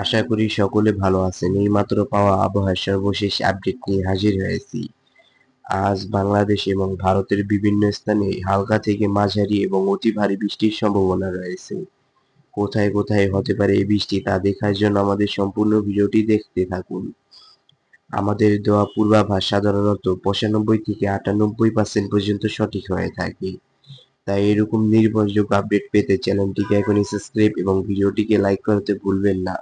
আশা করি সকলে ভালো আছেন। এইমাত্র পাওয়া আবহাওয়ার সর্বশেষ আপডেট নিয়ে হাজির হয়েছি। আজ বাংলাদেশ এবং ভারতের বিভিন্ন স্থানে হালকা থেকে মাঝারি এবং অতি ভারী বৃষ্টির সম্ভাবনা রয়েছে। কোথায় কোথায় হতে পারে এই বৃষ্টি তা দেখার জন্য আমাদের সম্পূর্ণ ভিডিওটি দেখতে থাকুন। আমাদের দেওয়া পূর্বাভাস সাধারণত 95 থেকে 98% পর্যন্ত সঠিক হয়ে থাকে। তাই এরকম নির্ভরযোগ্য আপডেট পেতে চ্যানেলটিকে এখনই সাবস্ক্রাইব এবং ভিডিওটিকে লাইক করতে ভুলবেন না।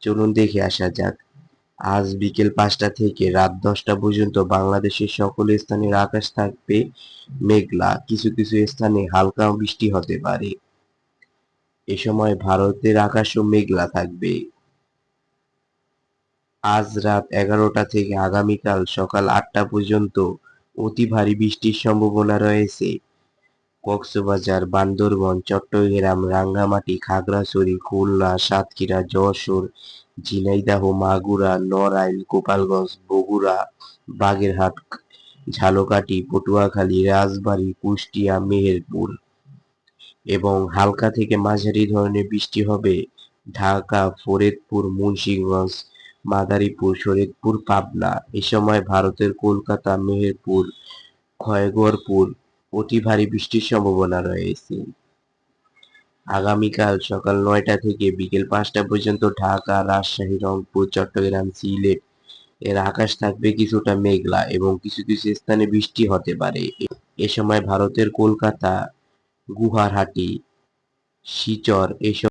চলুন দেখে আসা যাক। আজ বিকেল ৫টা থেকে রাত ১০টা পর্যন্ত বাংলাদেশের সকল স্থানের আকাশ থাকবে মেঘলা, কিছু কিছু স্থানে হালকা বৃষ্টি হতে পারে। এ সময় ভারতের আকাশও মেঘলা থাকবে। আজ রাত ১১টা থেকে আগামীকাল সকাল ৮টা পর্যন্ত অতি ভারী বৃষ্টির সম্ভাবনা রয়েছে। কক্সবাজার, বান্দরবান, চট্টগ্রাম, রাঙ্গামাটি, খাগড়াছড়ি, খুলনা, সাতক্ষীরা, যশোর, ঝিনাইদহ, মাগুরা, নড়াইল, গোপালগঞ্জ, বগুড়া, বাগেরহাট, ঝালকাঠি, পটুয়াখালী, রাজবাড়ী, কুষ্টিয়া, মেহেরপুর এবং হালকা থেকে মাঝারি ধরনের বৃষ্টি হবে ঢাকা, ফরিদপুর, মুন্সিগঞ্জ, মাদারীপুর, শরীয়তপুর, পাবনা। এ সময় ভারতের কলকাতা, মেহেরপুর, খয়গরপুর অতি ভারী বৃষ্টির সম্ভাবনা রয়েছে। আগামীকাল সকাল ৯টা থেকে বিকেল ৫টা পর্যন্ত ঢাকা, রাজশাহী, রংপুর, চট্টগ্রাম, সিলেট এর আকাশ থাকবে কিছুটা মেঘলা এবং কিছু কিছু স্থানে বৃষ্টি হতে পারে। এ সময় ভারতের কলকাতা, গুয়াহাটি, শিলচর এসব